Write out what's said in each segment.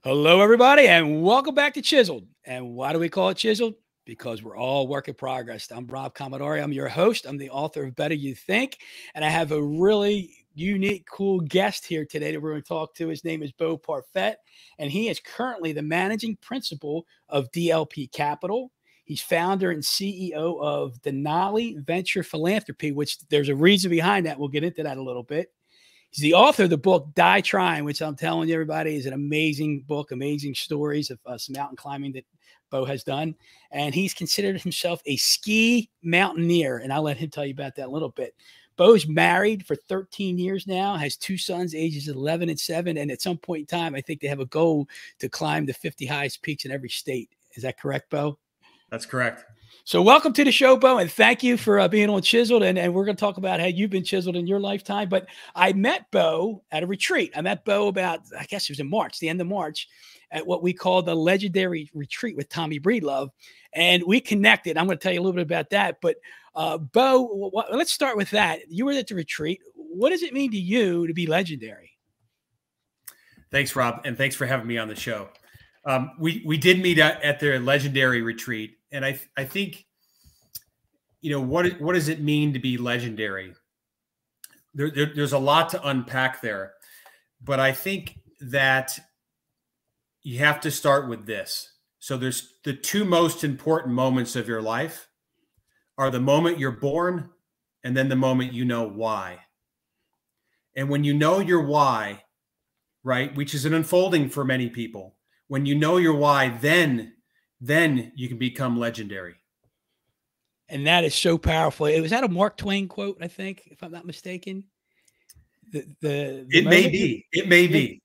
Hello, everybody, and welcome back to Chiseled. And why do we call it Chiseled? Because we're all work in progress. I'm Rob Commodore. I'm your host. I'm the author of Better You Think. And I have a really unique, cool guest here today that we're going to talk to. His name is Bo Parfet, and he is currently the managing principal of DLP Capital. He's founder and CEO of Denali Venture Philanthropy, which there's a reason behind that. We'll get into that a little bit. He's the author of the book Die Trying, which I'm telling you, everybody, is an amazing book, amazing stories of some mountain climbing that Bo has done. And he's considered himself a ski mountaineer. And I'll let him tell you about that a little bit. Bo's married for 13 years now, has two sons, ages 11 and 7. And at some point in time, I think they have a goal to climb the 50 highest peaks in every state. Is that correct, Bo? That's correct. So welcome to the show, Bo, and thank you for being on Chiseled. And we're going to talk about how you've been chiseled in your lifetime. But I met Bo at a retreat. I met Bo about, I guess it was in March, the end of March, at what we call the legendary retreat with Tommy Breedlove. And we connected. I'm going to tell you a little bit about that. But Bo, let's start with that. You were at the retreat. What does it mean to you to be legendary? Thanks, Rob. And thanks for having me on the show. We did meet at their legendary retreat. And I think, you know, what does it mean to be legendary? There's a lot to unpack there, but I think that you have to start with this. So there's the two most important moments of your life are the moment you're born and then the moment you know why. And when you know your why, right, which is an unfolding for many people, when you know your why, then you can become legendary. And that is so powerful. It was that a Mark Twain quote, I think, if I'm not mistaken. It may be.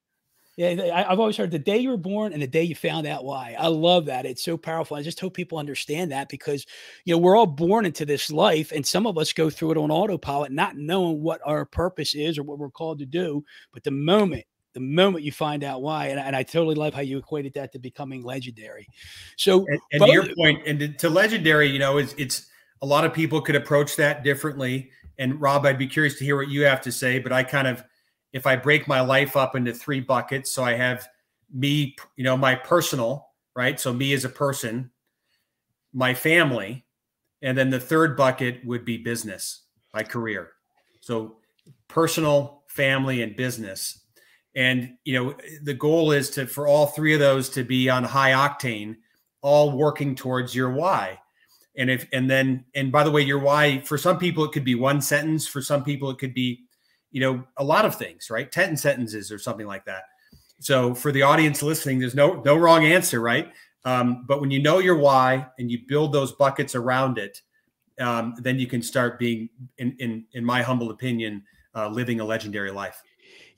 Yeah, I've always heard the day you were born and the day you found out why. I love that. It's so powerful. I just hope people understand that because, you know, we're all born into this life and some of us go through it on autopilot, not knowing what our purpose is or what we're called to do. But the moment you find out why, and I totally love how you equated that to becoming legendary. So, and to your point, and to legendary, you know, it's a lot of people could approach that differently. And Rob, I'd be curious to hear what you have to say, but I kind of, if I break my life up into 3 buckets, so I have me, you know, my personal, right? So me as a person, my family, and then the third bucket would be business, my career. So personal, family, and business. And, you know, the goal is for all 3 of those to be on high octane, all working towards your why. And by the way, your why, for some people, it could be 1 sentence. For some people, it could be, you know, a lot of things, right? 10 sentences or something like that. So for the audience listening, there's no wrong answer, right? But when you know your why and you build those buckets around it, then you can start being, in my humble opinion, living a legendary life.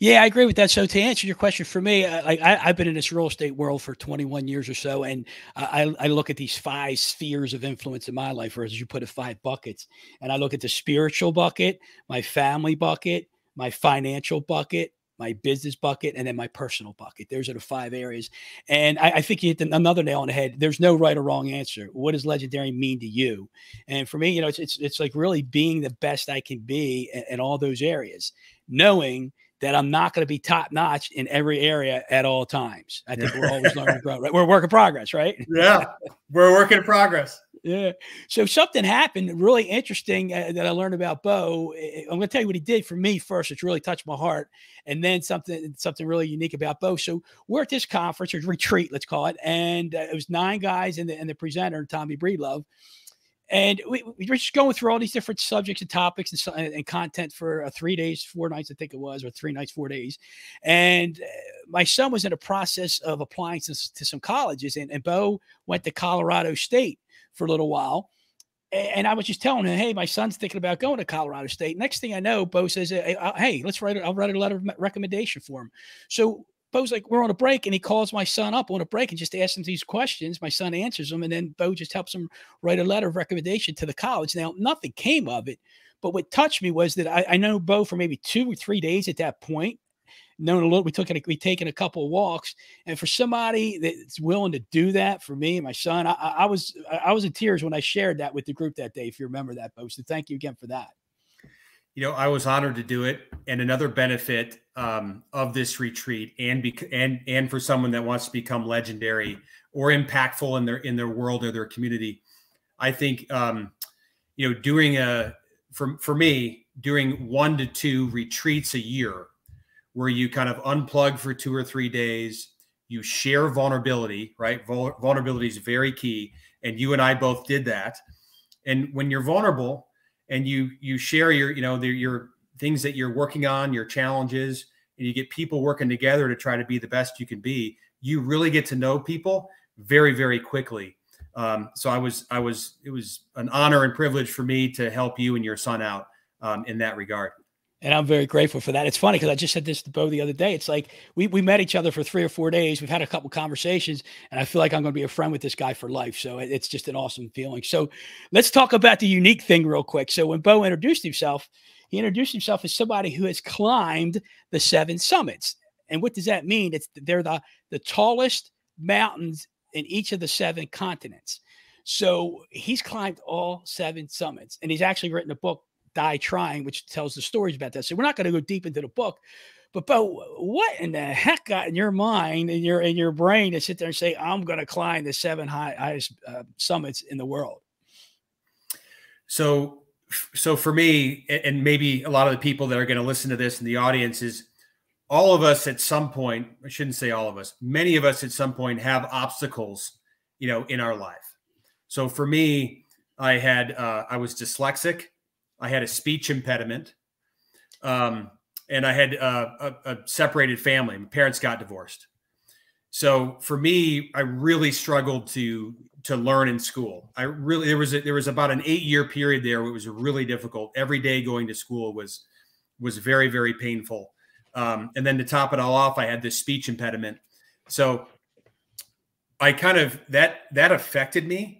Yeah, I agree with that. So to answer your question for me, I've been in this real estate world for 21 years or so, and I look at these 5 spheres of influence in my life, or as you put it, 5 buckets. And I look at the spiritual bucket, my family bucket, my financial bucket, my business bucket, and then my personal bucket. Those are the 5 areas. And I think you hit another nail on the head. There's no right or wrong answer. What does legendary mean to you? And for me, you know, it's like really being the best I can be in all those areas, knowing that I'm not going to be top notch in every area at all times. I think we're always learning to grow, right? We're a work in progress, right? Yeah, we're a work in progress. Yeah. So something happened really interesting that I learned about Bo. I'm going to tell you what he did for me first. It's really touched my heart. And then something really unique about Bo. So we're at this conference or retreat, let's call it. And it was 9 guys and the presenter, Tommy Breedlove. And we were just going through all these different subjects and topics and content for 3 days, 4 nights, I think it was, or 3 nights, 4 days. And my son was in a process of applying to some colleges, and Bo went to Colorado State for a little while. And I was just telling him, hey, my son's thinking about going to Colorado State. Next thing I know, Bo says, hey, I'll write a letter of recommendation for him. So Bo's like, we're on a break, and he calls my son up on a break and just asks him these questions. My son answers them, and then Bo just helps him write a letter of recommendation to the college. Now, nothing came of it, but what touched me was that I know Bo for maybe 2 or 3 days at that point. Known a little, we'd taken a couple of walks, and for somebody that's willing to do that for me and my son, I was in tears when I shared that with the group that day. If you remember that, Bo, so thank you again for that. I was honored to do it. And another benefit of this retreat, and for someone that wants to become legendary or impactful in their world or their community, I think for me, doing 1 to 2 retreats a year, where you kind of unplug for 2 or 3 days, you share vulnerability, right? Vulnerability is very key, and you and I both did that. And when you're vulnerable and you share your things that you're working on, your challenges, and you get people working together to try to be the best you can be, you really get to know people very, very quickly. So it was an honor and privilege for me to help you and your son out in that regard. And I'm very grateful for that. It's funny because I just said this to Bo the other day. It's like we met each other for 3 or 4 days. We've had a couple conversations, and I feel like I'm going to be a friend with this guy for life. So it's just an awesome feeling. So let's talk about the unique thing real quick. So when Bo introduced himself, he introduced himself as somebody who has climbed the 7 summits. And what does that mean? They're the tallest mountains in each of the 7 continents. So he's climbed all 7 summits, and he's actually written a book, Die Trying, which tells the stories about that. So we're not going to go deep into the book, but Bo, what in the heck got in your mind and your brain to sit there and say, I'm going to climb the 7 highest summits in the world? So for me, and maybe a lot of the people that are going to listen to this in the audience, is all of us at some point, I shouldn't say all of us, many of us at some point have obstacles, in our life. So for me, I was dyslexic. I had a speech impediment, and I had a separated family. My parents got divorced. So for me, I really struggled to learn in school. There was about an 8-year period there where it was really difficult. Every day going to school was very, very painful. And then to top it all off, I had this speech impediment. So I kind of, that affected me.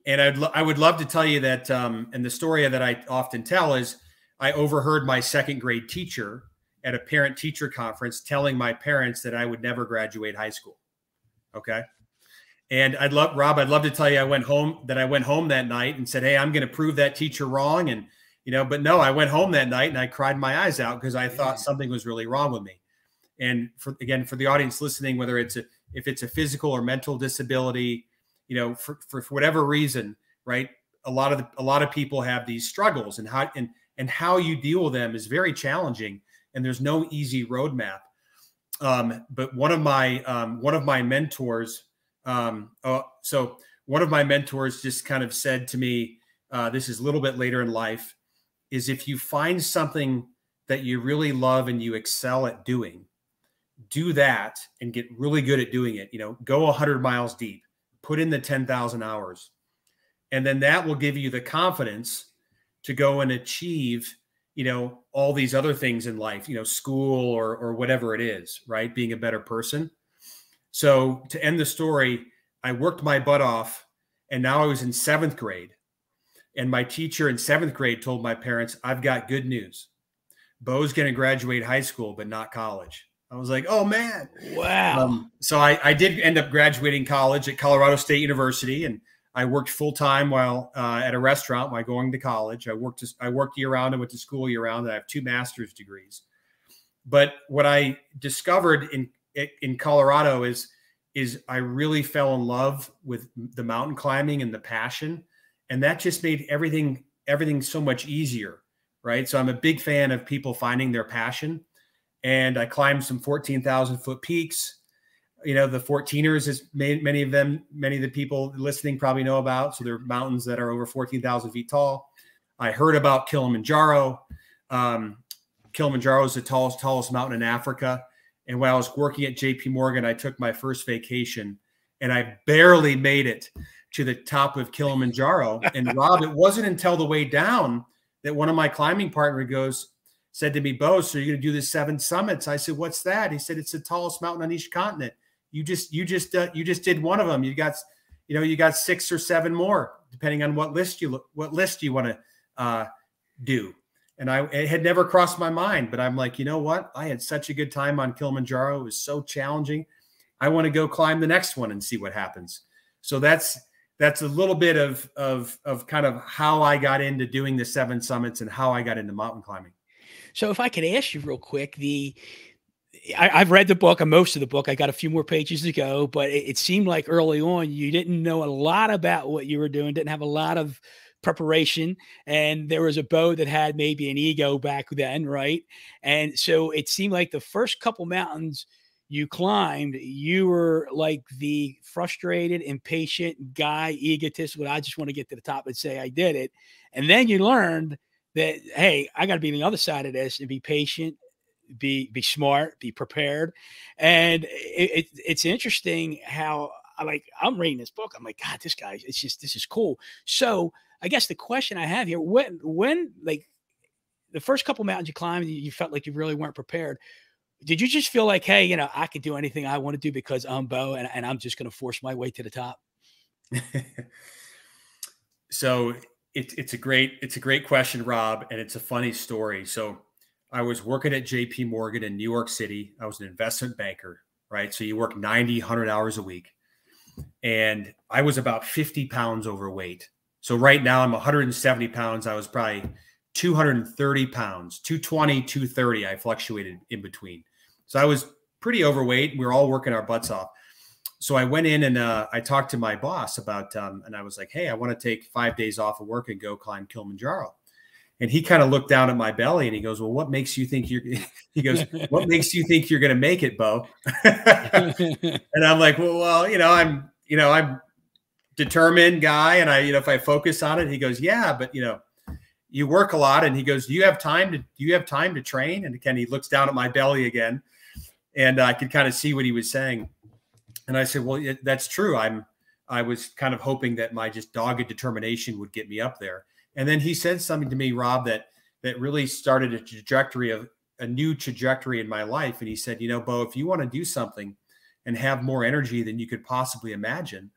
And I would love to tell you that, and the story that I often tell is, I overheard my 2nd grade teacher at a parent-teacher conference telling my parents that I would never graduate high school. Okay. And Rob, I'd love to tell you I went home that night and said, hey, I'm going to prove that teacher wrong. And, but no, I went home that night and I cried my eyes out because I thought something was really wrong with me. And for the audience listening, whether if it's a physical or mental disability, for whatever reason, right? A lot of people have these struggles, and how you deal with them is very challenging, and there's no easy roadmap. But one of my mentors, one of my mentors just kind of said to me, this is a little bit later in life, is if you find something that you really love and you excel at doing, do that and get really good at doing it. Go 100 miles deep. Put in the 10,000 hours, and then that will give you the confidence to go and achieve, all these other things in life, school or whatever it is, right? Being a better person. So to end the story, I worked my butt off, and now I was in 7th grade, and my teacher in 7th grade told my parents, I've got good news. Bo's going to graduate high school, but not college. I was like, oh man. Wow. So I did end up graduating college at Colorado State University, and I worked full time while at a restaurant while going to college. I worked year round and went to school year round, and I have 2 master's degrees. But what I discovered in Colorado is I really fell in love with the mountain climbing and the passion, and that just made everything so much easier, right? So I'm a big fan of people finding their passion. And I climbed some 14,000 foot peaks. The 14ers, is many of the people listening probably know about. So they're mountains that are over 14,000 feet tall. I heard about Kilimanjaro. Kilimanjaro is the tallest mountain in Africa. And while I was working at JP Morgan, I took my first vacation, and I barely made it to the top of Kilimanjaro. And Rob, it wasn't until the way down that one of my climbing partners said to me, Bo, so you're going to do the 7 summits? I said, what's that? He said, it's the tallest mountain on each continent. You just did one of them. You got 6 or 7 more, depending on what list you want to do. And it had never crossed my mind, but I'm like, you know what? I had such a good time on Kilimanjaro. It was so challenging. I want to go climb the next one and see what happens. So that's a little bit of kind of how I got into doing the 7 summits and how I got into mountain climbing. So if I could ask you real quick, I've read the book, most of the book. I got a few more pages to go, but it seemed like early on you didn't know a lot about what you were doing, didn't have a lot of preparation, and there was a Bo that had maybe an ego back then, right? And so it seemed like the first couple mountains you climbed, you were like the frustrated, impatient guy, egotist. Well, I just want to get to the top and say I did it. And then you learned that, hey, I got to be on the other side of this and be patient, be smart, be prepared. And it's interesting how I'm reading this book. I'm like, God, this guy, this is cool. So I guess the question I have here, when like the first couple mountains you climbed, you felt like you really weren't prepared. Did you just feel like, hey, I can do anything I want to do because I'm Bo and I'm just going to force my way to the top? So it's a great question, Rob. And it's a funny story. So I was working at JP Morgan in New York City. I was an investment banker, right? So you work 90, 100 hours a week. And I was about 50 pounds overweight. So right now I'm 170 pounds. I was probably 230 pounds, 220, 230. I fluctuated in between. So I was pretty overweight. We were all working our butts off. So I went in and I talked to my boss about, and I was like, hey, I want to take 5 days off of work and go climb Kilimanjaro. And he kind of looked down at my belly and he goes, well, what makes you think what makes you think you're going to make it, Bo? And I'm like, well, I'm determined guy. And if I focus on it, he goes, yeah, but you work a lot. And he goes, do you have time to train? And again, he looks down at my belly again, and I could kind of see what he was saying. And I said, well, that's true. I was kind of hoping that my just dogged determination would get me up there. And then he said something to me, Rob, that really started a new trajectory in my life. And he said, Bo, if you want to do something and have more energy than you could possibly imagine,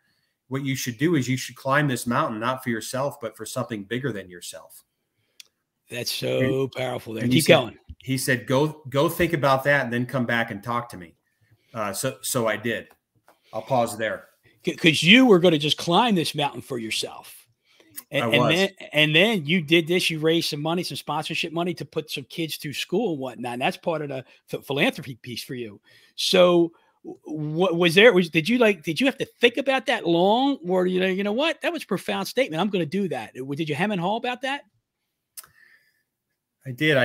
what you should do is you should climb this mountain, not for yourself, but for something bigger than yourself. That's so powerful there. Keep going. He said, go think about that and then come back and talk to me. So I did. I'll pause there. Because you were going to just climb this mountain for yourself. And then you did this. You raised some money, some sponsorship money to put some kids through school and whatnot. And that's part of the philanthropy piece for you. So what was there? Did you have to think about that long? Or, you know what? That was a profound statement. I'm going to do that. Did you hem and haw about that? I did.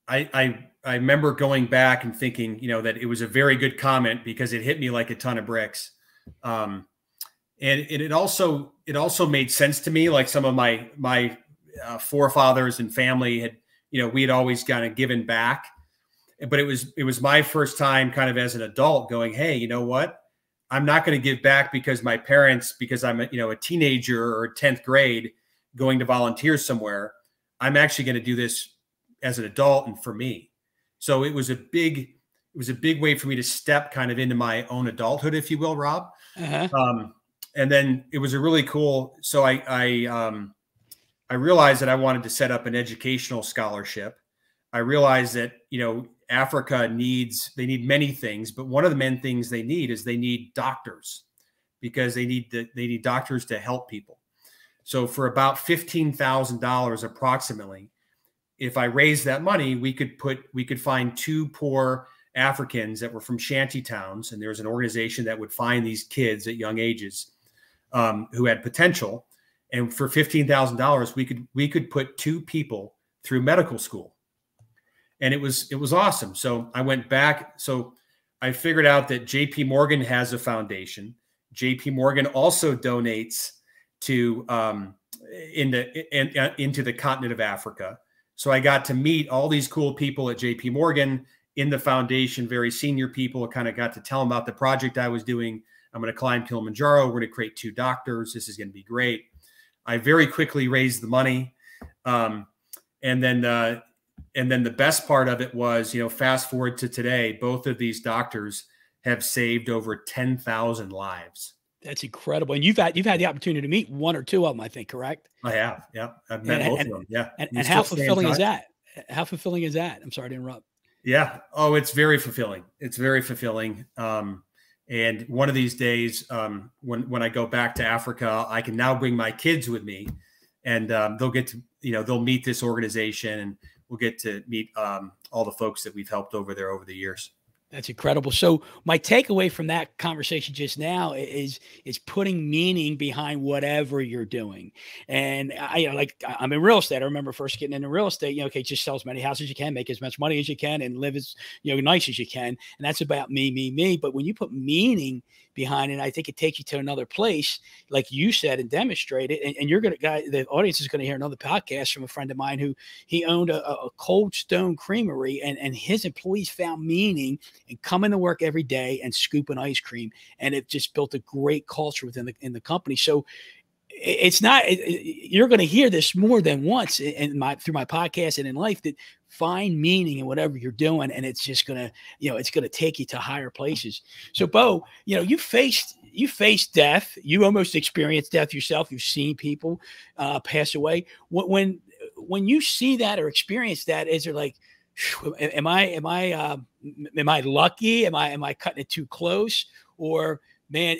I remember going back and thinking, that it was a very good comment because it hit me like a ton of bricks. And it also made sense to me. Like some of my forefathers and family had, we had always kind of given back, but it was my first time kind of as an adult going, hey, you know what? I'm not going to give back because I'm a teenager or 10th grade going to volunteer somewhere. I'm actually going to do this as an adult and for me. So it was a big way for me to step kind of into my own adulthood, if you will, Rob. Uh-huh. And then it was a really cool. So I realized that I wanted to set up an educational scholarship. I realized that, Africa needs many things, but one of the main things they need doctors, because they need doctors to help people. So for about $15,000 approximately, if I raised that money, we could find 2 poor Africans that were from shanty towns. And there was an organization that would find these kids at young ages who had potential. And for $15,000, we could put 2 people through medical school. And it was awesome. So I went back. So I figured out that JP Morgan has a foundation. JP Morgan also donates to into the continent of Africa. So I got to meet all these cool people at JP Morgan in the foundation, very senior people. I kind of got to tell them about the project I was doing. I'm going to climb Kilimanjaro. We're going to create 2 doctors. This is going to be great. I very quickly raised the money. And then the best part of it was, fast forward to today, both of these doctors have saved over 10,000 lives. That's incredible. And you've had the opportunity to meet 1 or 2 of them, I think, correct? I have. Yeah. I've met both of them. Yeah. And how fulfilling is that? How fulfilling is that? I'm sorry to interrupt. Yeah. Oh, it's very fulfilling. It's very fulfilling. And one of these days, when I go back to Africa, I can now bring my kids with me, and they'll get to, they'll meet this organization, and we'll get to meet all the folks that we've helped over there over the years. That's incredible. So my takeaway from that conversation just now is putting meaning behind whatever you're doing. And like I'm in real estate. I remember first getting into real estate, okay, just sell as many houses as you can, make as much money as you can, and live as nice as you can. And that's about me. But when you put meaning behind it, I think it takes you to another place, like you said, and demonstrate it. And you're the audience is going to hear another podcast from a friend of mine who he owned a Cold Stone creamery, and his employees found meaning and coming to work every day and scooping ice cream. And it just built a great culture within the company. So it's not, you're going to hear this more than once through my podcast and in life, that find meaning in whatever you're doing. And it's just going to, it's going to take you to higher places. So Bo, you faced death. You almost experienced death yourself. You've seen people pass away. When you see that or experience that, is there like, am I lucky? Am I cutting it too close? Or man,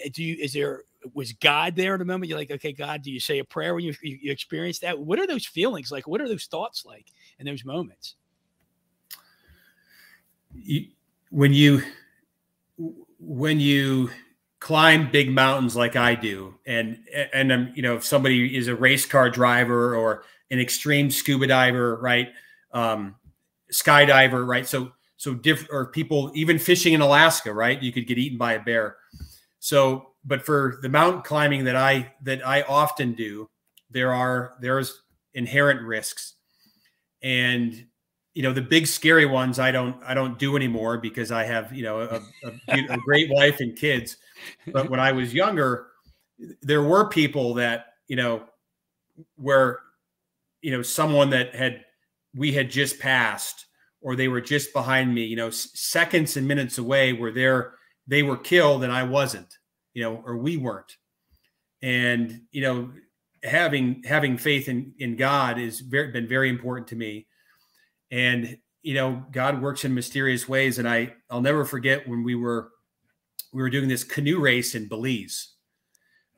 was God there at a moment? You're like, okay, God, do you say a prayer when you experience that? What are those feelings like? What are those thoughts like in those moments? When you climb big mountains like I do, and if somebody is a race car driver or an extreme scuba diver, right? Skydiver, right? So different, or people even fishing in Alaska, right? You could get eaten by a bear. So, but for the mountain climbing that I often do, there's inherent risks, and the big scary ones I don't do anymore because I have a great wife and kids. But when I was younger, there were people that where someone that we had just passed, or they were just behind me, seconds and minutes away, where they were killed and I wasn't, or we weren't. And, having faith in God has been very important to me. And, God works in mysterious ways. And I'll never forget when we were doing this canoe race in Belize.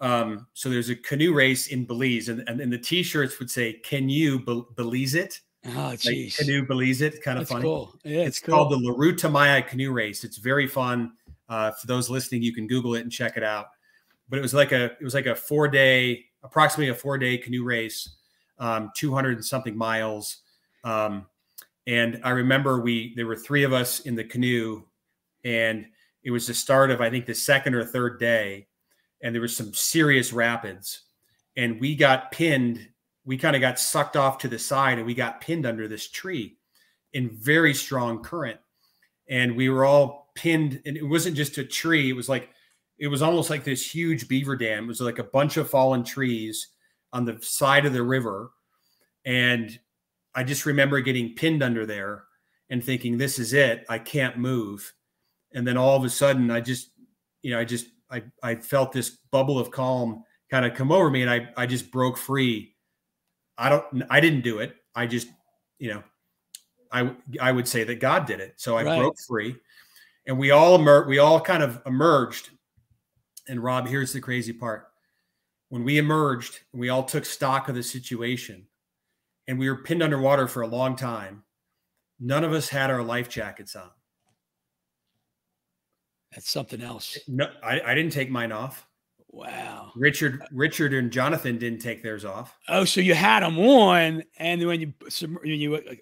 So there's a canoe race in Belize, and the t-shirts would say, "Can you Belize it?" Oh, geez. Like, canoe Belize it. Kind of funny. Cool. Yeah, it's called the La Tamaya canoe race. It's very fun. For those listening, you can Google it and check it out. But it was like approximately a 4-day canoe race, 200 and something miles. And I remember there were 3 of us in the canoe, and it was the start of, I think, the 2nd or 3rd day. And there was some serious rapids, and we got pinned. We kind of got sucked off to the side, and we got pinned under this tree in very strong current. And we were all pinned, and it wasn't just a tree. It was almost like this huge beaver dam. It was like a bunch of fallen trees on the side of the river. And I just remember getting pinned under there and thinking, this is it. I can't move. And then all of a sudden I felt this bubble of calm kind of come over me, and I just broke free. I didn't do it. I just, I would say that God did it. So I broke free, and we all kind of emerged. And Rob, here's the crazy part. When we emerged, we all took stock of the situation, and we were pinned underwater for a long time. None of us had our life jackets on. That's something else. No, I didn't take mine off. Wow. Richard and Jonathan didn't take theirs off. Oh, so you had them on, and when you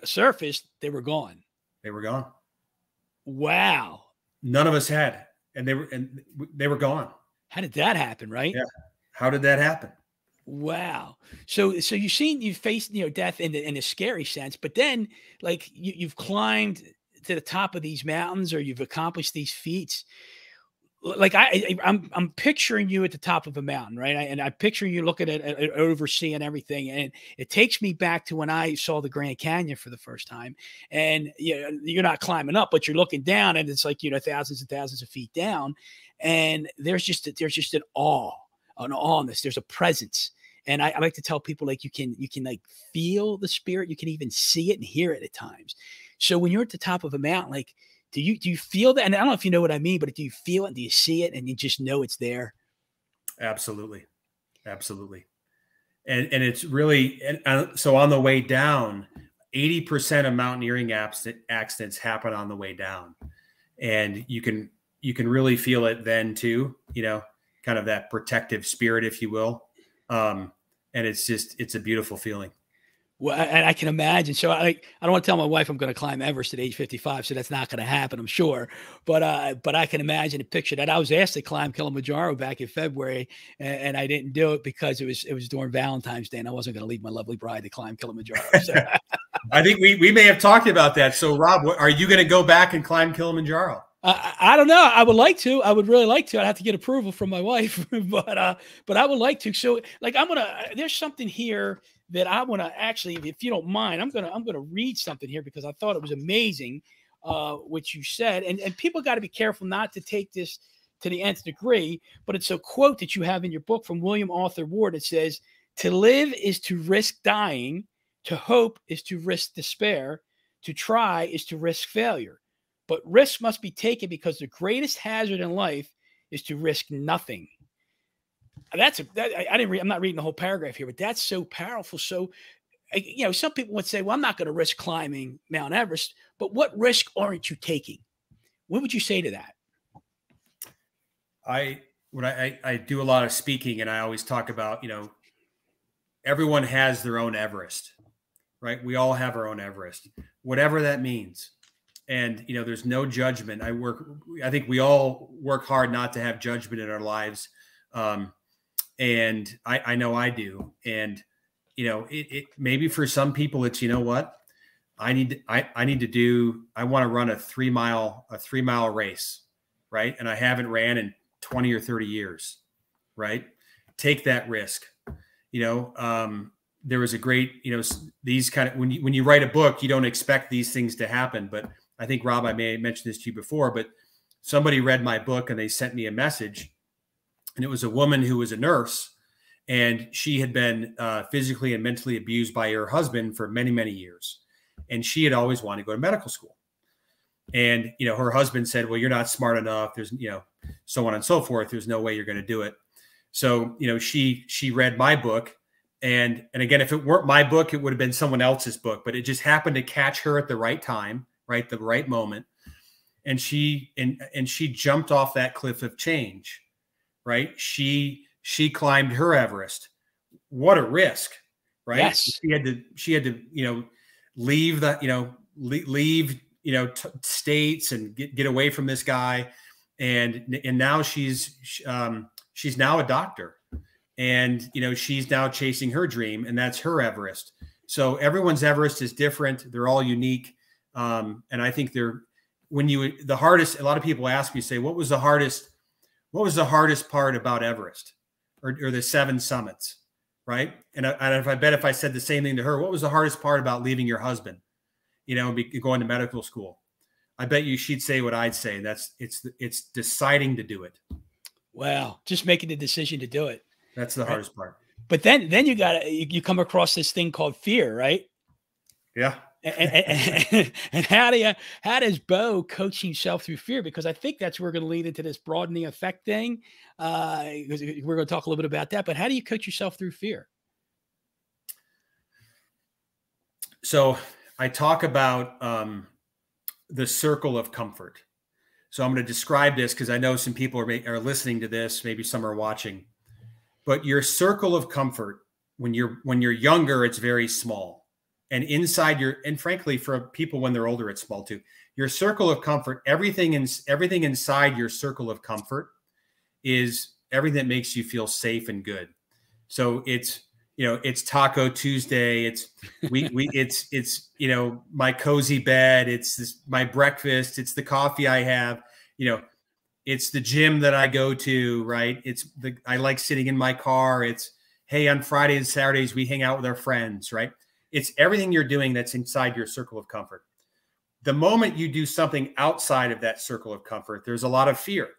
surfaced, they were gone. They were gone. Wow. None of us had, and they were gone. How did that happen? Right? Yeah. How did that happen? Wow. So you faced death in a scary sense, but then like you've climbed to the top of these mountains, or you've accomplished these feats. Like I'm picturing you at the top of a mountain, right? And I picture you looking at overseeing everything, and it takes me back to when I saw the Grand Canyon for the first time. And you're not climbing up, but you're looking down, and it's like thousands and thousands of feet down, and there's just an awness. There's a presence. And I like to tell people, like, you can like feel the spirit. You can even see it and hear it at times. So when you're at the top of a mountain, like, do you feel that? And I don't know if you know what I mean, but do you feel it? Do you see it? And you just know it's there? Absolutely. Absolutely. And it's really, and so on the way down, 80% of mountaineering accidents happen on the way down. And you can really feel it then too, kind of that protective spirit, if you will. And it's a beautiful feeling. Well, I can imagine. So I don't want to tell my wife I'm going to climb Everest at age 55, so that's not going to happen, I'm sure. But I can imagine and picture that. I was asked to climb Kilimanjaro back in February, and I didn't do it because it was during Valentine's Day, and I wasn't going to leave my lovely bride to climb Kilimanjaro. So. I think we may have talked about that. So, Rob, are you going to go back and climb Kilimanjaro? I don't know. I would like to. I would really like to. I'd have to get approval from my wife, but I would like to. So, like, there's something here that I want to actually, if you don't mind, I'm gonna read something here because I thought it was amazing, what you said, and people got to be careful not to take this to the nth degree. But it's a quote that you have in your book from William Arthur Ward. It says, "To live is to risk dying. To hope is to risk despair. To try is to risk failure. But risk must be taken because the greatest hazard in life is to risk nothing." I'm not reading the whole paragraph here, but that's so powerful. So, some people would say, well, I'm not going to risk climbing Mount Everest, but what risk aren't you taking? What would you say to that? I do a lot of speaking, and I always talk about, everyone has their own Everest, right? We all have our own Everest, whatever that means. And, there's no judgment. I think we all work hard not to have judgment in our lives. And I know I do. And, it maybe for some people it's, what I want to run a 3 mile race. Right. And I haven't ran in 20 or 30 years. Right. Take that risk. There was a great, these kind of, when you write a book, you don't expect these things to happen. But I think, Rob, I may have mentioned this to you before, but somebody read my book and they sent me a message, and it was a woman who was a nurse, and she had been physically and mentally abused by her husband for many, many years. And she had always wanted to go to medical school. And, her husband said, well, you're not smart enough. There's, so on and so forth. There's no way you're going to do it. So, she read my book. And again, if it weren't my book, it would have been someone else's book, but it just happened to catch her at the right time, right? The right moment. And she jumped off that cliff of change, right? She climbed her Everest. What a risk, right? Yes. She had to, leave the, leave, states and get away from this guy. And now she's now a doctor. And, she's now chasing her dream, and that's her Everest. So everyone's Everest is different. They're all unique. And I think the hardest, a lot of people ask me, say, what was the hardest part about Everest or the 7 summits? Right. And I bet if I said the same thing to her, what was the hardest part about leaving your husband, going to medical school? I bet you she'd say what I'd say. It's deciding to do it. Wow. Just making the decision to do it. That's the hardest part. But then you come across this thing called fear, right? Yeah. And how does Bo coach himself through fear? Because I think that's where we're going to lead into this broadening effect thing. Because we're going to talk a little bit about that. But how do you coach yourself through fear? So I talk about the circle of comfort. So I'm going to describe this because I know some people are listening to this. Maybe some are watching. But your circle of comfort, when you're younger, it's very small. And and frankly, for people when they're older, it's small too. Your circle of comfort, everything inside your circle of comfort is everything that makes you feel safe and good. So it's Taco Tuesday. It's my cozy bed. It's my breakfast. It's the coffee I have. It's the gym that I go to, right? I like sitting in my car. It's, hey, on Fridays and Saturdays, we hang out with our friends, right? It's everything you're doing that's inside your circle of comfort. The moment you do something outside of that circle of comfort, there's a lot of fear.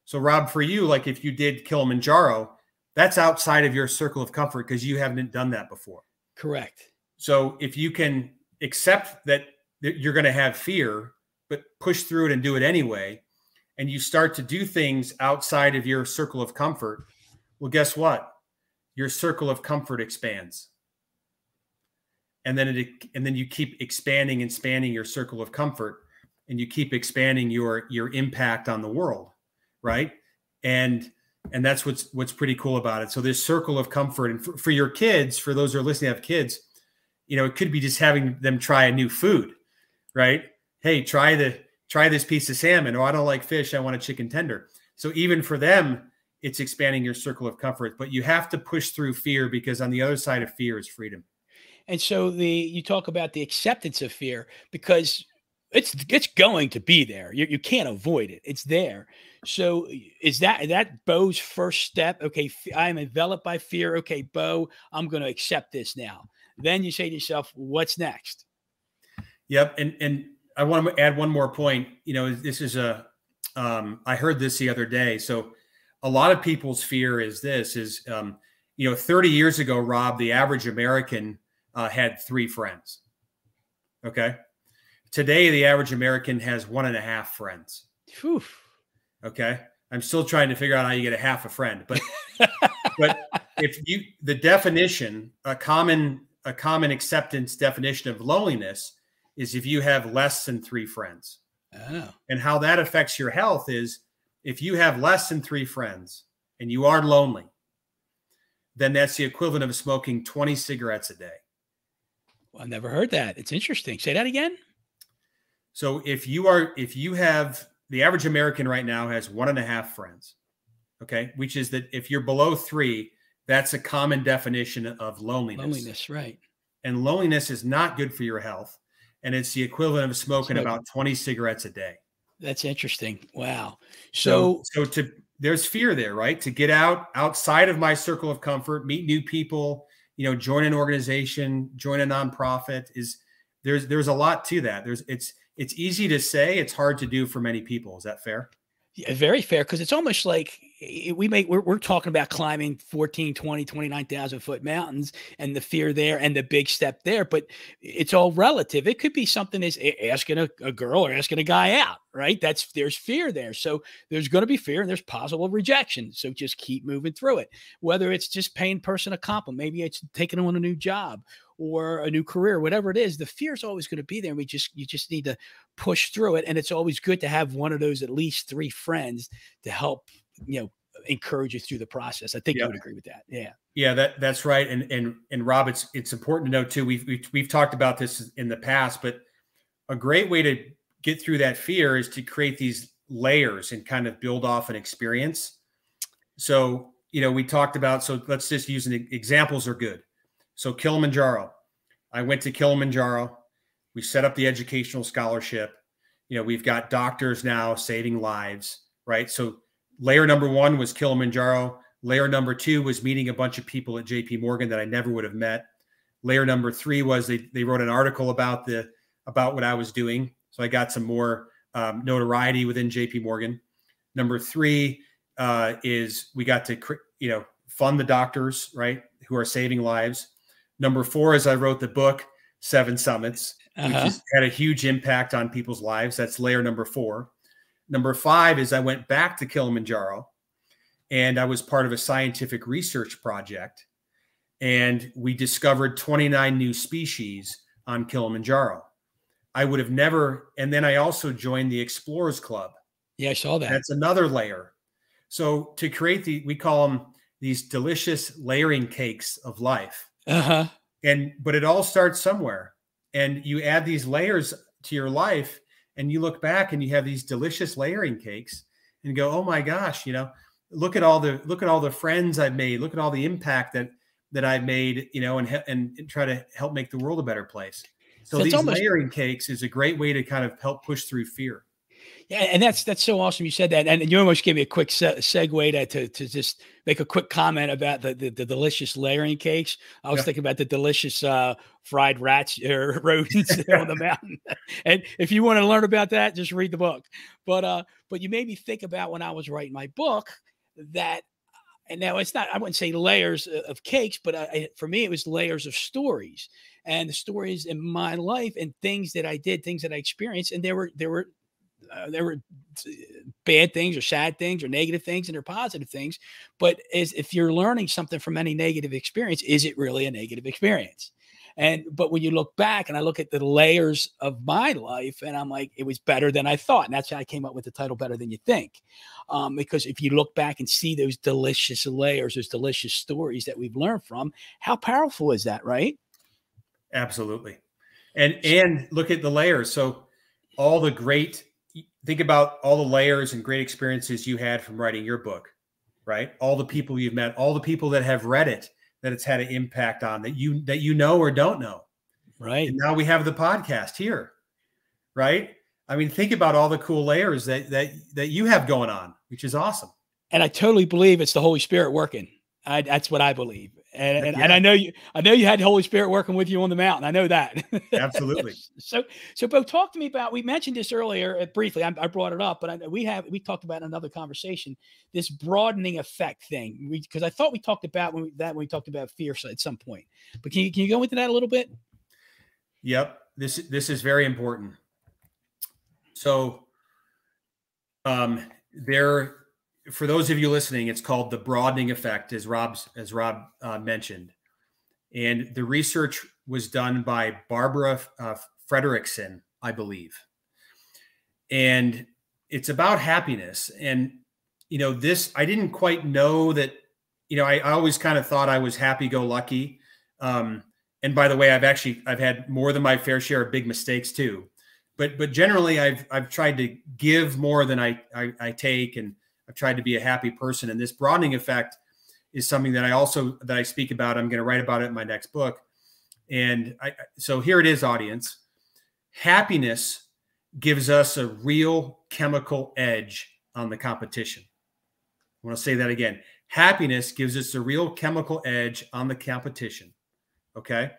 So Rob, for you, like if you did Kilimanjaro, that's outside of your circle of comfort because you haven't done that before. Correct. So if you can accept that you're going to have fear, but push through it and do it anyway, and you start to do things outside of your circle of comfort, well, guess what? Your circle of comfort expands. and then you keep expanding and spanning your circle of comfort, and you keep expanding your impact on the world, right? And that's what's pretty cool about it. So this circle of comfort, and for your kids, for those who are listening, have kids, it could be just having them try a new food, right? Hey, try this piece of salmon. Oh, I don't like fish. I want a chicken tender. So even for them, it's expanding your circle of comfort, but you have to push through fear, because on the other side of fear is freedom. And so you talk about the acceptance of fear, because it's going to be there. You can't avoid it. It's there. So is that Bo's first step? Okay, I'm enveloped by fear. Okay, Bo, I'm going to accept this now. Then you say to yourself, what's next? Yep. And I want to add one more point. This is I heard this the other day. So a lot of people's fear is 30 years ago, Rob, the average American had 3 friends. Okay. Today, the average American has 1.5 friends. Whew. Okay. I'm still trying to figure out how you get a half a friend, but the definition, a common acceptance definition of loneliness is if you have less than 3 friends. Oh. And how that affects your health is if you have less than 3 friends and you are lonely, then that's the equivalent of smoking 20 cigarettes a day. Well, I've never heard that. It's interesting. Say that again. So if you have, the average American right now has 1.5 friends, okay, which is that if you're below 3, that's a common definition of loneliness. Loneliness, right. And loneliness is not good for your health. And it's the equivalent of smoking about 20 cigarettes a day. That's interesting. Wow. So there's fear there, right? To get outside of my circle of comfort, meet new people, join an organization, join a nonprofit, there's a lot to that. It's easy to say, it's hard to do for many people. Is that fair? Yeah, very fair. Cause it's almost like we're talking about climbing 14, 20, 29,000 foot mountains and the fear there and the big step there, but it's all relative. It could be something as asking a girl or asking a guy out, right? There's fear there. So there's going to be fear and there's possible rejection. So just keep moving through it. Whether it's just paying a person a compliment, maybe it's taking on a new job or a new career, whatever it is, the fear is always going to be there. And you just need to push through it. And it's always good to have one of those, at least 3 friends to help, encourage you through the process. I think you would agree with that. Yeah. Yeah, that's right. And Rob, it's important to know too, we've talked about this in the past, but a great way to get through that fear is to create these layers and kind of build off an experience. So, we talked about, so let's just use examples are good. So Kilimanjaro, I went to Kilimanjaro. We set up the educational scholarship. We've got doctors now saving lives, right? So layer number 1 was Kilimanjaro. Layer number 2 was meeting a bunch of people at JP Morgan that I never would have met. Layer number 3 was they wrote an article about what I was doing. So I got some more notoriety within JP Morgan. Number 3 is we got to, fund the doctors, right, who are saving lives. Number 4 is I wrote the book, 7 Summits, which has had a huge impact on people's lives. That's layer number 4. Number 5 is I went back to Kilimanjaro and I was part of a scientific research project. And we discovered 29 new species on Kilimanjaro. I would have never, and then I also joined the Explorers Club. Yeah, I saw that. That's another layer. So to create we call them these delicious layering cakes of life. But it all starts somewhere, and you add these layers to your life and you look back and you have these delicious layering cakes and go, oh my gosh, look at all the friends I've made. Look at all the impact that I've made, and try to help make the world a better place. So these layering cakes is a great way to kind of help push through fear. Yeah, and that's so awesome you said that, and you almost gave me a quick segue to just make a quick comment about the delicious layering cakes. I was thinking about the delicious fried rats or rodents on the mountain. And if you want to learn about that, just read the book. But you made me think about when I was writing my book that, and now it's not, I wouldn't say layers of cakes, but for me it was layers of stories, and the stories in my life and things that I did, things that I experienced, and there were bad things or sad things or negative things, and there are positive things. But if you're learning something from any negative experience, is it really a negative experience? But when you look back and I look at the layers of my life, and I'm like, it was better than I thought. And that's how I came up with the title Better Than You Think. Because if you look back and see those delicious layers, those delicious stories that we've learned from, how powerful is that, right? Absolutely. And look at the layers. So all the great, think about all the layers and great experiences you had from writing your book, right? All the people you've met, all the people that have read it, that it's had an impact on, that you know or don't know. Right. And now we have the podcast here, right? I mean, think about all the cool layers that you have going on, which is awesome. And I totally believe it's the Holy Spirit working. That's what I believe. And I know you had the Holy Spirit working with you on the mountain. I know that. Absolutely. So Bo, talk to me about, we mentioned this earlier briefly. I brought it up, but we talked about in another conversation, this broadening effect thing. Because I thought we talked about when we talked about fear at some point. But can you go into that a little bit? Yep. This is very important. So for those of you listening, it's called the broadening effect, as Rob mentioned. And the research was done by Barbara Fredrickson, I believe. And it's about happiness. And, I didn't quite know that, I always kind of thought I was happy-go-lucky. And by the way, I've had more than my fair share of big mistakes too. But generally I've tried to give more than I take, and I've tried to be a happy person. And this broadening effect is something that I speak about. I'm going to write about it in my next book. And so here it is, audience. Happiness gives us a real chemical edge on the competition. I want to say that again. Happiness gives us a real chemical edge on the competition. Okay.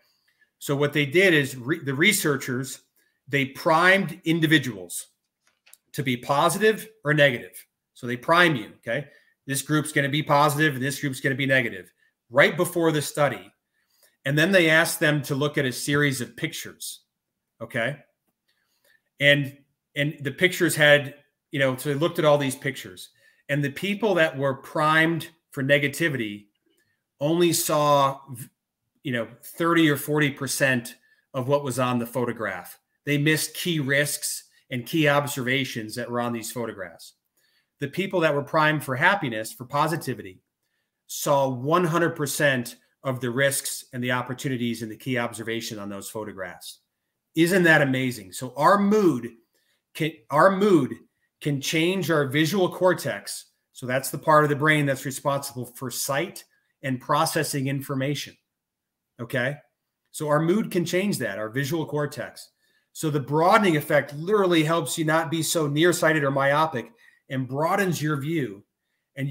So what they did is the researchers, they primed individuals to be positive or negative. So they prime you. Okay. This group's going to be positive and this group's going to be negative right before the study. And then they asked them to look at a series of pictures. Okay. And the pictures had, so they looked at all these pictures, and the people that were primed for negativity only saw 30 or 40% of what was on the photograph. They missed key risks and key observations that were on these photographs. The people that were primed for happiness, for positivity, saw 100% of the risks and the opportunities and the key observation on those photographs. Isn't that amazing? So our mood can change our visual cortex. So that's the part of the brain that's responsible for sight and processing information. Okay. So our mood can change that, our visual cortex. So the broadening effect literally helps you not be so nearsighted or myopic, and broadens your view. And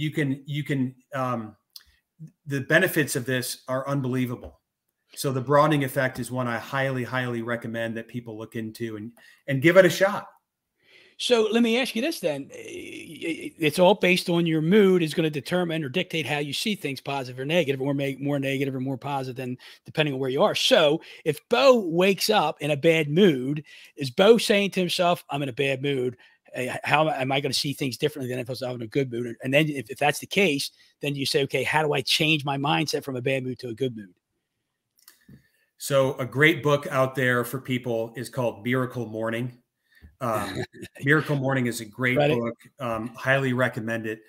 the benefits of this are unbelievable. So the broadening effect is one I highly, highly recommend that people look into and give it a shot. So let me ask you this then. It's all based on your mood is going to determine or dictate how you see things, positive or negative, or make more negative or more positive, than depending on where you are. So if Bo wakes up in a bad mood, is Bo saying to himself, I'm in a bad mood? How am I going to see things differently than if I was in a good mood? And then if that's the case, then you say, okay, how do I change my mindset from a bad mood to a good mood? So a great book out there for people is called Miracle Morning. Miracle Morning is a great book. Highly recommend it.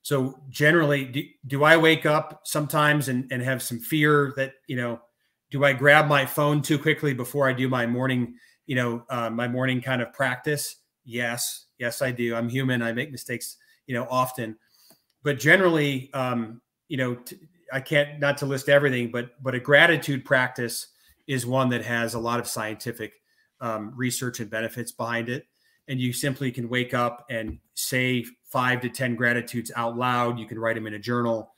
So generally, do I wake up sometimes and have some fear that, do I grab my phone too quickly before I do my morning, my morning kind of practice? Yes, I do. I'm human. I make mistakes, often, but generally, I can't, not to list everything, but a gratitude practice is one that has a lot of scientific research and benefits behind it. And you simply can wake up and say 5 to 10 gratitudes out loud. You can write them in a journal.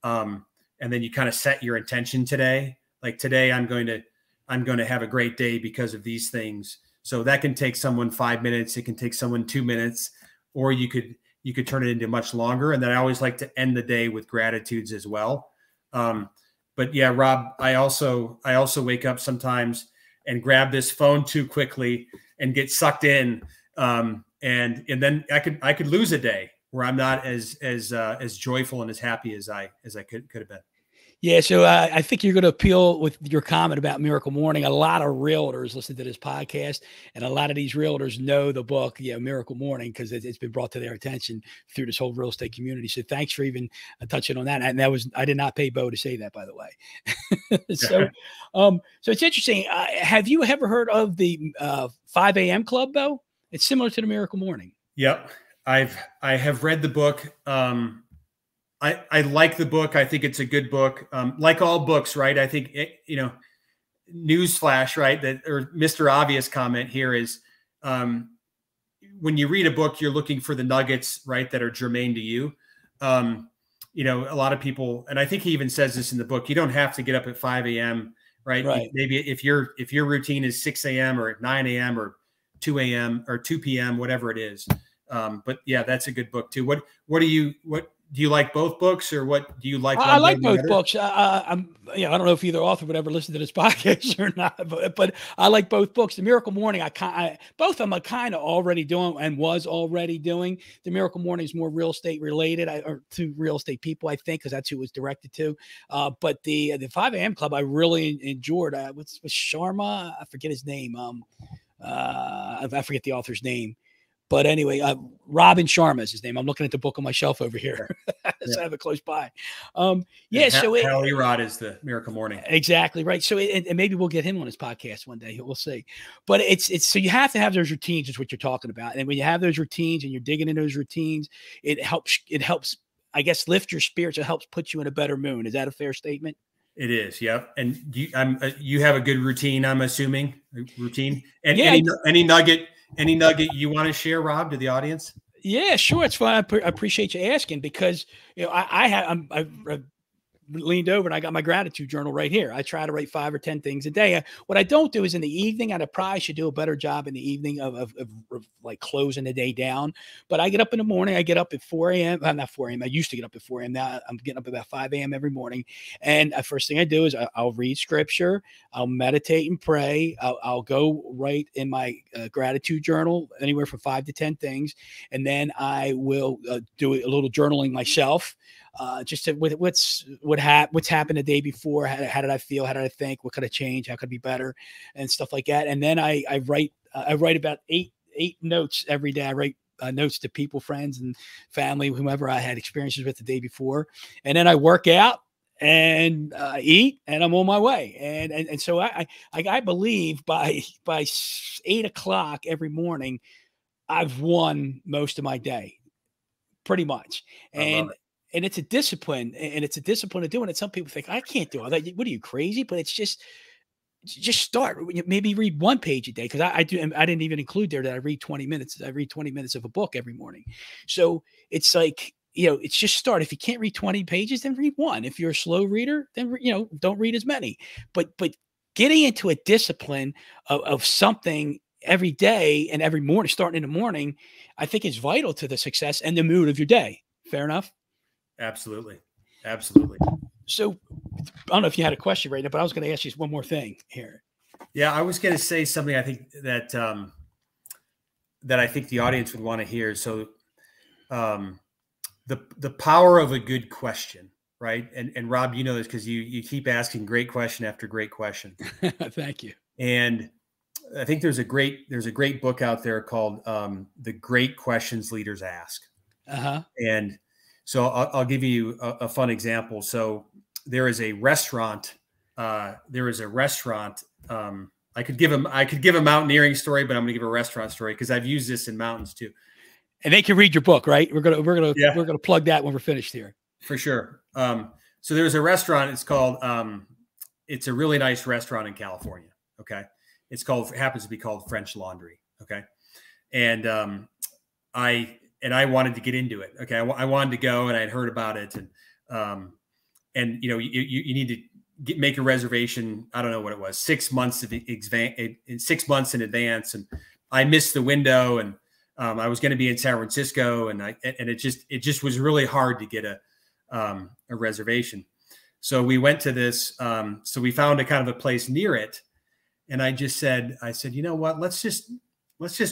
And then you kind of set your intention today. Like today, I'm going to have a great day because of these things. So that can take someone 5 minutes. It can take someone 2 minutes, or you could turn it into much longer. And then I always like to end the day with gratitudes as well. But yeah, Rob, I also wake up sometimes and grab this phone too quickly and get sucked in. And then I could lose a day where I'm not as joyful and as happy as I could have been. Yeah, so I think you're going to appeal with your comment about Miracle Morning. A lot of realtors listen to this podcast, and a lot of these realtors know the book, Miracle Morning, because it's been brought to their attention through this whole real estate community. So thanks for even touching on that. And I did not pay Bo to say that, by the way. So it's interesting. Have you ever heard of the 5 a.m. Club, Bo? It's similar to the Miracle Morning. Yep, I have read the book. I like the book. I think it's a good book. Like all books, right? I think, newsflash, right? Or Mr. Obvious comment here is, when you read a book, you're looking for the nuggets, right, that are germane to you. A lot of people, and I think he even says this in the book, you don't have to get up at 5 a.m., right? Right. Maybe if your routine is 6 a.m. or 9 a.m. or 2 a.m. or 2 p.m., whatever it is. But yeah, that's a good book too. What do you like both books, or what do you like? I like both books. I don't know if either author would ever listen to this podcast or not, but I like both books. The Miracle Morning, both of them I kind of already doing and was already doing. The Miracle Morning is more real estate related, or to real estate people, I think, because that's who it was directed to. But the 5 a.m. Club, I really enjoyed. What's Sharma? I forget his name. I forget the author's name. But anyway, Robin Sharma is his name. I'm looking at the book on my shelf over here. So I have it close by. So Hal Erod is the Miracle Morning. Exactly right. So and maybe we'll get him on his podcast one day. We'll see. But it's so you have to have those routines, is what you're talking about. And when you have those routines and you're digging in those routines, it helps, I guess, lift your spirits. It helps put you in a better mood. Is that a fair statement? It is, yep. And you have a good routine, I'm assuming. Routine. And yeah, any nugget you want to share, Rob, to the audience? Yeah, sure. It's fine. I appreciate you asking, because I leaned over and I got my gratitude journal right here. I try to write 5 or 10 things a day. What I don't do is in the evening, and I probably should do a better job in the evening of like closing the day down. But I get up in the morning. I get up at 4 a.m. Not 4 a.m. I used to get up at 4 a.m. Now I'm getting up about 5 a.m. every morning. And the first thing I do is I'll read scripture. I'll meditate and pray. I'll go write in my gratitude journal anywhere from 5 to 10 things. And then I will do a little journaling myself. Just to, with what's happened the day before. How did I feel? How did I think? What could I change? How could I be better? And stuff like that. And then I write about eight notes every day. I write notes to people, friends, and family, whomever I had experiences with the day before. And then I work out and eat, and I'm on my way. And so I believe by 8 o'clock every morning, I've won most of my day, pretty much. And it's a discipline, and it's a discipline of doing it. Some people think, I can't do all that. What are you, crazy? But it's just start. Maybe read 1 page a day, because I do. I didn't even include there that I read 20 minutes. I read 20 minutes of a book every morning. So it's like, it's just start. If you can't read 20 pages, then read 1. If you're a slow reader, then, don't read as many. But getting into a discipline of something every day and every morning, starting in the morning, I think is vital to the success and the mood of your day. Fair enough? Absolutely. So I don't know if you had a question right now, but I was going to ask you one more thing here. Yeah, I was going to say something I think that I think the audience would want to hear. So the power of a good question, right? And Rob, you know this because you keep asking great question after great question. Thank you. And I think there's a great book out there called The Great Questions Leaders Ask. Uh-huh. And so I'll give you a fun example. So there is a restaurant. I could give a mountaineering story, but I'm going to give a restaurant story because I've used this in mountains too. And they can read your book, right? We're gonna plug that when we're finished here. For sure. So there's a restaurant. It's called. It's a really nice restaurant in California. Okay. It happens to be called French Laundry. Okay. And I wanted to get into it. Okay. I wanted to go, and I had heard about it, and you need to make a reservation. I don't know what it was, 6 months in 6 months in advance. And I missed the window, and I was going to be in San Francisco, and it just was really hard to get a reservation. So we went to this. So we found a kind of a place near it. And I said, you know what, let's just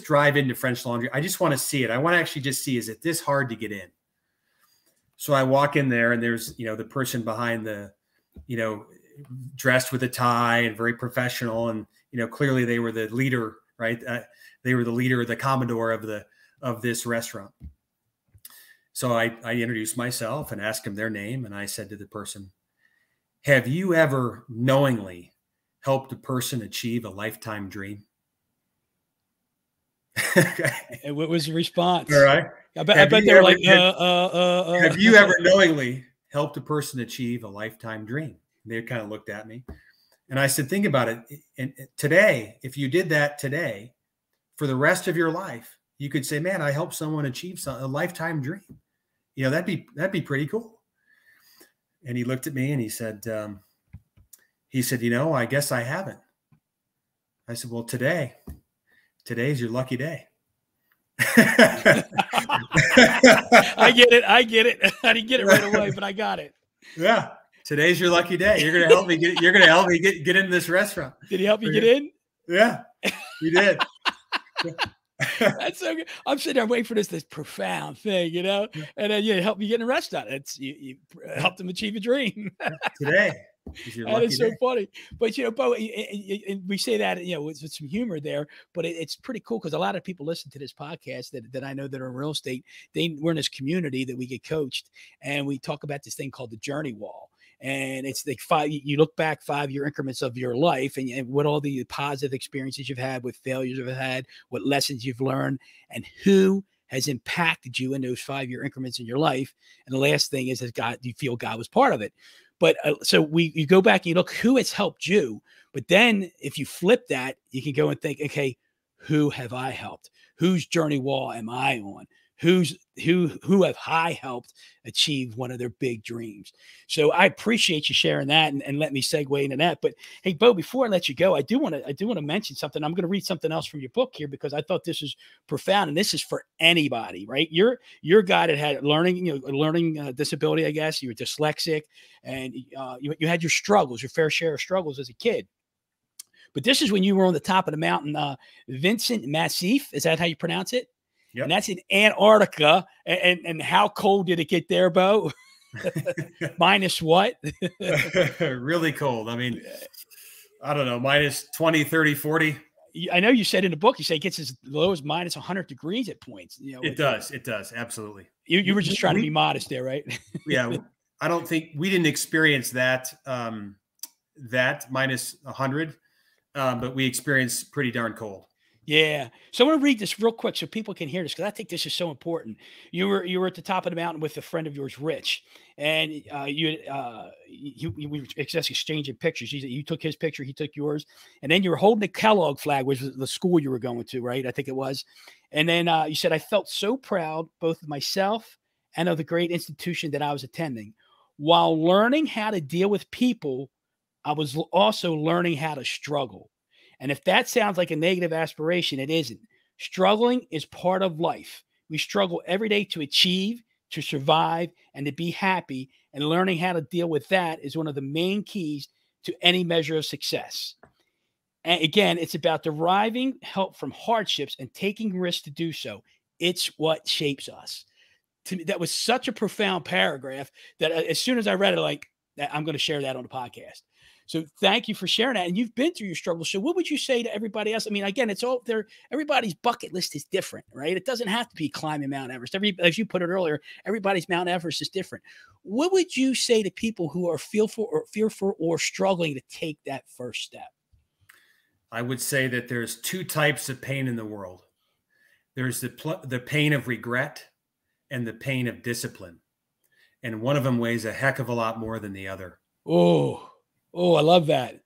drive into French Laundry. I just want to see it. I want to actually just see, is it this hard to get in? So I walk in there, and there's, the person behind the you know, dressed with a tie and very professional. And, you know, clearly they were the leader, right? They were the leader, the Commodore of this restaurant. So I introduced myself and asked them their name. And I said to the person, have you ever knowingly helped a person achieve a lifetime dream? And what was the response? All right. I bet they were like, have you ever knowingly helped a person achieve a lifetime dream? And they kind of looked at me. And I said, think about it. And today, if you did that today, for the rest of your life, you could say, man, I helped someone achieve a lifetime dream. You know, that'd be pretty cool. And he looked at me and he said, you know, I guess I haven't. I said, well, today's your lucky day. I get it. I didn't get it right away, but I got it. Yeah. Today's your lucky day. You're going to help me get into this restaurant. Did he help you get in? Yeah, he did. That's so good. I'm sitting there waiting for this profound thing, you know, and then you help me get in a restaurant. You helped them achieve a dream. Today. That is so funny. But, you know, Bo, we say that, you know, with some humor there, but it's pretty cool because a lot of people listen to this podcast that I know that are in real estate. We're in this community that we get coached, and we talk about this thing called the journey wall. And it's like you look back 5-year increments of your life and what all the positive experiences you've had, what failures you've had, what lessons you've learned, and who has impacted you in those 5-year increments in your life. And the last thing is, do you feel God was part of it? But so you go back and you look who has helped you. But then if you flip that, you can go and think, okay, who have I helped? Whose journey wall am I on? Who have I helped achieve one of their big dreams? So I appreciate you sharing that and let me segue into that. But hey, Bo, before I let you go, I do want to mention something. I'm going to read something else from your book here because I thought this is profound, and this is for anybody, right? You're a guy that had learning disability, I guess. You were dyslexic, and you had your struggles, your fair share of struggles as a kid. But this is when you were on the top of the mountain, Vincent Massif. Is that how you pronounce it? Yep. And that's in Antarctica. And how cold did it get there, Bo? Minus what? Really cold. I mean, I don't know, minus 20, 30, 40. I know you said in the book, you say it gets as low as minus 100 degrees at points. You know, it does. It does. Absolutely. You were just trying to be modest there, right? Yeah. I don't think we didn't experience that, that minus 100, but we experienced pretty darn cold. Yeah. So I want to read this real quick so people can hear this because I think this is so important. You were at the top of the mountain with a friend of yours, Rich, and we were exchanging pictures. You took his picture, he took yours, and then you were holding the Kellogg flag, which was the school you were going to, right? I think it was. And then you said, I felt so proud both of myself and of the great institution that I was attending. While learning how to deal with people, I was also learning how to struggle. And if that sounds like a negative aspiration, it isn't. Struggling is part of life. We struggle every day to achieve, to survive, and to be happy. And learning how to deal with that is one of the main keys to any measure of success. And again, it's about deriving help from hardships and taking risks to do so. It's what shapes us. To me, that was such a profound paragraph that as soon as I read it, I'm going to share that on the podcast. So thank you for sharing that. And you've been through your struggles. So what would you say to everybody else? I mean, again, it's all there. Everybody's bucket list is different, right? It doesn't have to be climbing Mount Everest. As you put it earlier, everybody's Mount Everest is different. What would you say to people who are fearful or struggling to take that first step? I would say that there's two types of pain in the world. There's the pain of regret and the pain of discipline. And one of them weighs a heck of a lot more than the other. Oh, I love that.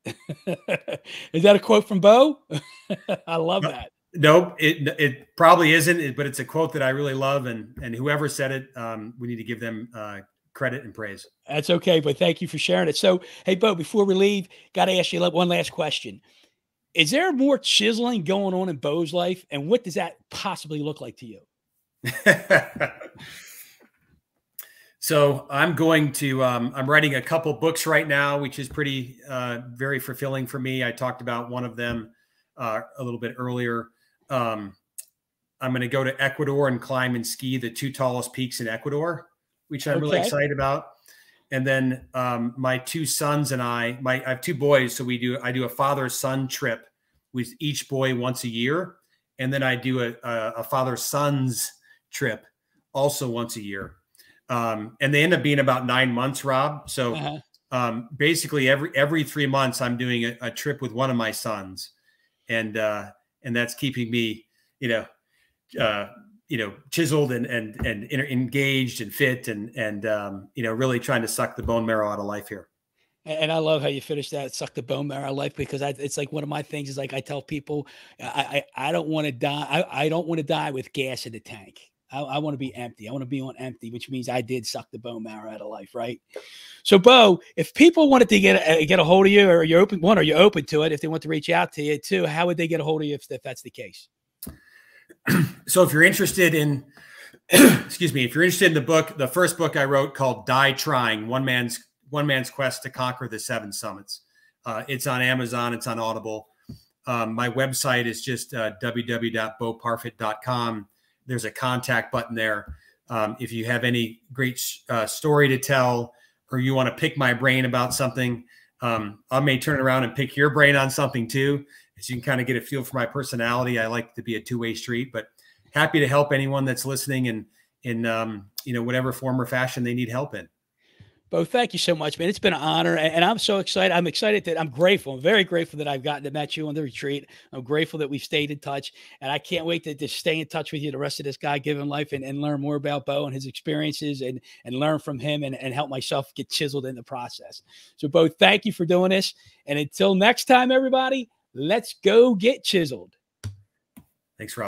Is that a quote from Bo? I love that. Nope, it probably isn't, but it's a quote that I really love. And whoever said it, we need to give them credit and praise. That's okay, but thank you for sharing it. So, hey, Bo, before we leave, got to ask you one last question. Is there more chiseling going on in Bo's life? And what does that possibly look like to you? So I'm going to, I'm writing a couple books right now, which is pretty, very fulfilling for me. I talked about one of them a little bit earlier. I'm going to go to Ecuador and climb and ski the 2 tallest peaks in Ecuador, which I'm really excited about. And then my two sons and I have two boys. So I do a father-son trip with each boy once a year. And then I do a father-son's trip also once a year. And they end up being about 9 months, Rob. So basically every 3 months I'm doing a trip with one of my sons. And that's keeping me, chiseled and engaged and fit and really trying to suck the bone marrow out of life here. And I love how you finish that, suck the bone marrow out of life, because it's like one of my things is like, I tell people, I don't want to die. I don't want to die with gas in the tank. I want to be empty. I want to be on empty, which means I did suck the bone marrow out of life. Right. So Bo, if people wanted to get a hold of you, or you're open to it, if they want to reach out to you too, how would they get a hold of you if that's the case? So if you're interested in, excuse me, if you're interested in the book, the first book I wrote called Die Trying, One Man's Quest to Conquer the Seven Summits. It's on Amazon. It's on Audible. My website is just www.boparfet.com. There's a contact button there. If you have any great story to tell, or you want to pick my brain about something, I may turn around and pick your brain on something too, so you can kind of get a feel for my personality. I like to be a two-way street, but happy to help anyone that's listening in whatever form or fashion they need help in. Bo, thank you so much, man. It's been an honor, and I'm so excited. I'm excited that I'm grateful. I'm very grateful that I've gotten to meet you on the retreat. I'm grateful that we've stayed in touch, and I can't wait to stay in touch with you the rest of this God-given life and learn more about Bo and his experiences and learn from him and help myself get chiseled in the process. So, Bo, thank you for doing this. And until next time, everybody, let's go get chiseled. Thanks, Rob.